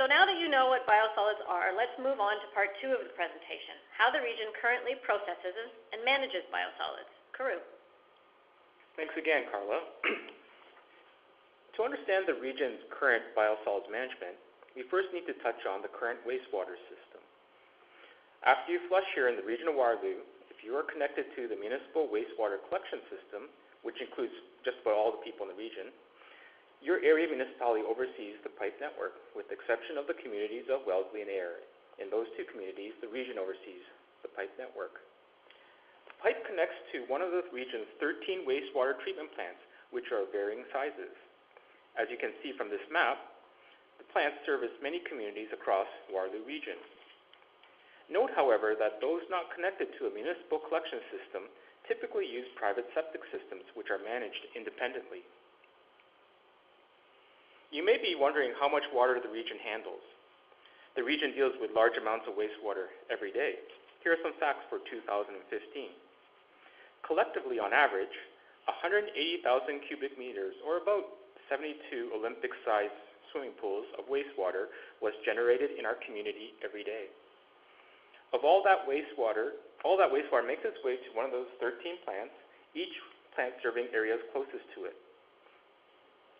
So now that you know what biosolids are, let's move on to part 2 of the presentation, how the region currently processes and manages biosolids. Karu. Thanks again, Carla. To understand the region's current biosolids management, we first need to touch on the current wastewater system. After you flush here in the region of Waterloo, if you are connected to the municipal wastewater collection system, which includes just about all the people in the region, your area municipality oversees the pipe network, with the exception of the communities of Wellesley and Ayr. In those two communities, the region oversees the pipe network. The pipe connects to one of the region's 13 wastewater treatment plants, which are of varying sizes. As you can see from this map, the plants service many communities across Waterloo region. Note, however, that those not connected to a municipal collection system typically use private septic systems, which are managed independently. You may be wondering how much water the region handles. The region deals with large amounts of wastewater every day. Here are some facts for 2015. Collectively, on average, 180,000 cubic meters, or about 72 Olympic-sized swimming pools of wastewater, was generated in our community every day. Of all that wastewater makes its way to one of those 13 plants, each plant serving areas closest to it.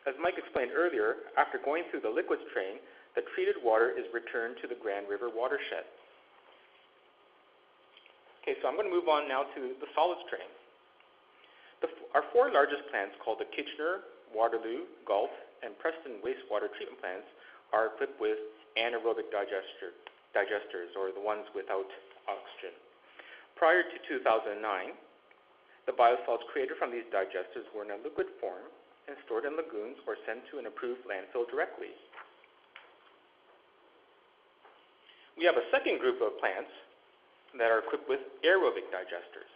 As Mike explained earlier, after going through the liquids train, the treated water is returned to the Grand River watershed. Okay, so I'm going to move on now to the solids train. Our 4 largest plants, called the Kitchener, Waterloo, Galt, and Preston wastewater treatment plants, are equipped with anaerobic digesters, or the ones without oxygen. Prior to 2009, the biosolids created from these digesters were in a liquid form and stored in lagoons or sent to an approved landfill directly. We have a second group of plants that are equipped with aerobic digesters.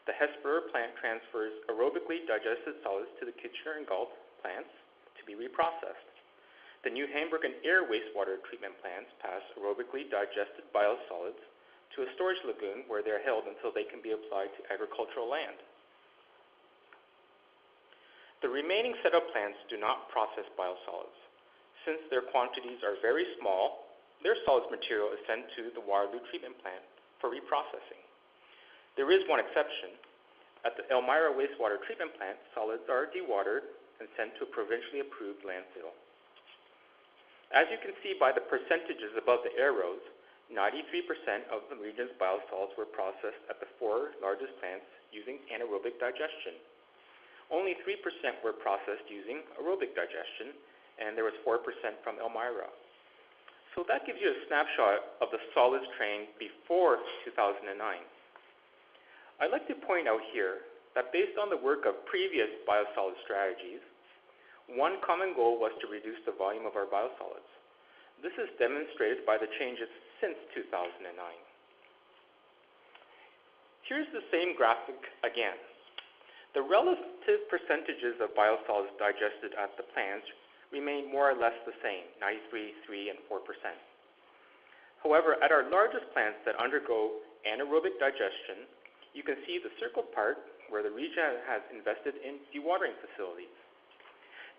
The Hesperer plant transfers aerobically digested solids to the Kitchener and Galt plants to be reprocessed. The New Hamburg and Ayr wastewater treatment plants pass aerobically digested biosolids to a storage lagoon where they are held until they can be applied to agricultural land. The remaining set of plants do not process biosolids. Since their quantities are very small, their solids material is sent to the Waterloo treatment plant for reprocessing. There is one exception. At the Elmira wastewater treatment plant, solids are dewatered and sent to a provincially approved landfill. As you can see by the percentages above the arrows, 93% of the region's biosolids were processed at the 4 largest plants using anaerobic digestion. Only 3% were processed using aerobic digestion, and there was 4% from Elmira. So that gives you a snapshot of the solids train before 2009. I'd like to point out here that based on the work of previous biosolid strategies, one common goal was to reduce the volume of our biosolids. This is demonstrated by the changes since 2009. Here's the same graphic again. The relative percentages of biosolids digested at the plants remain more or less the same, 93, 3, and 4%. However, at our largest plants that undergo anaerobic digestion, you can see the circled part where the region has invested in dewatering facilities.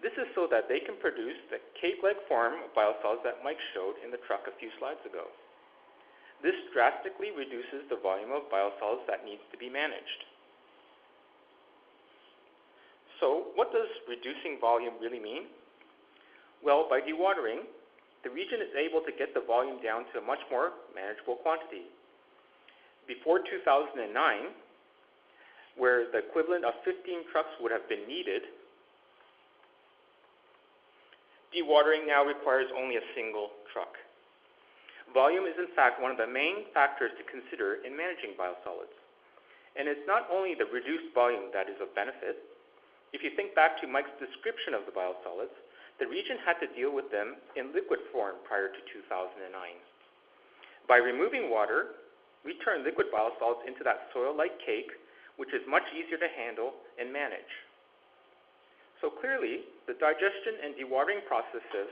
This is so that they can produce the cake-like form of biosolids that Mike showed in the truck a few slides ago. This drastically reduces the volume of biosolids that needs to be managed. So, what does reducing volume really mean? Well, by dewatering, the region is able to get the volume down to a much more manageable quantity. Before 2009, where the equivalent of 15 trucks would have been needed, dewatering now requires only a single truck. Volume is in fact one of the main factors to consider in managing biosolids. And it's not only the reduced volume that is of benefit. If you think back to Mike's description of the biosolids, the region had to deal with them in liquid form prior to 2009. By removing water, we turn liquid biosolids into that soil-like cake, which is much easier to handle and manage. So clearly, the digestion and dewatering processes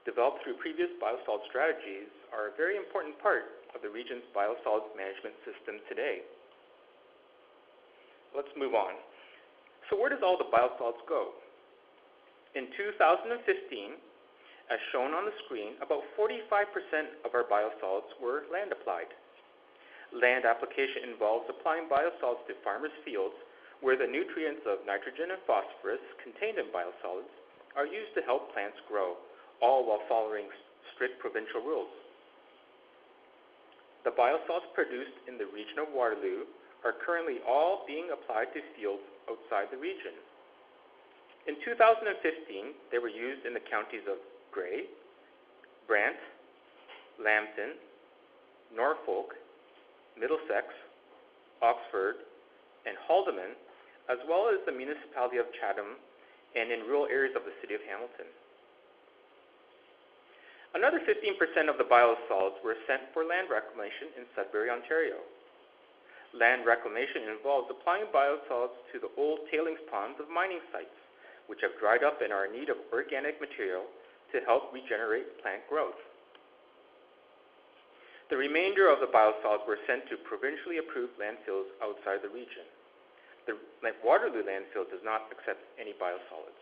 developed through previous biosolid strategies are a very important part of the region's biosolids management system today. Let's move on. So where does all the biosolids go? In 2015, As shown on the screen, about 45% of our biosolids were land applied. Land application involves applying biosolids to farmers' fields where the nutrients of nitrogen and phosphorus contained in biosolids are used to help plants grow, all while following strict provincial rules. The biosolids produced in the region of Waterloo are currently all being applied to fields outside the region. In 2015, they were used in the counties of Grey, Brant, Lambton, Norfolk, Middlesex, Oxford, and Haldimand, as well as the municipality of Chatham and in rural areas of the city of Hamilton. Another 15% of the biosolids were sent for land reclamation in Sudbury, Ontario. Land reclamation involves applying biosolids to the old tailings ponds of mining sites, which have dried up and are in need of organic material to help regenerate plant growth. The remainder of the biosolids were sent to provincially approved landfills outside the region. The Waterloo landfill does not accept any biosolids.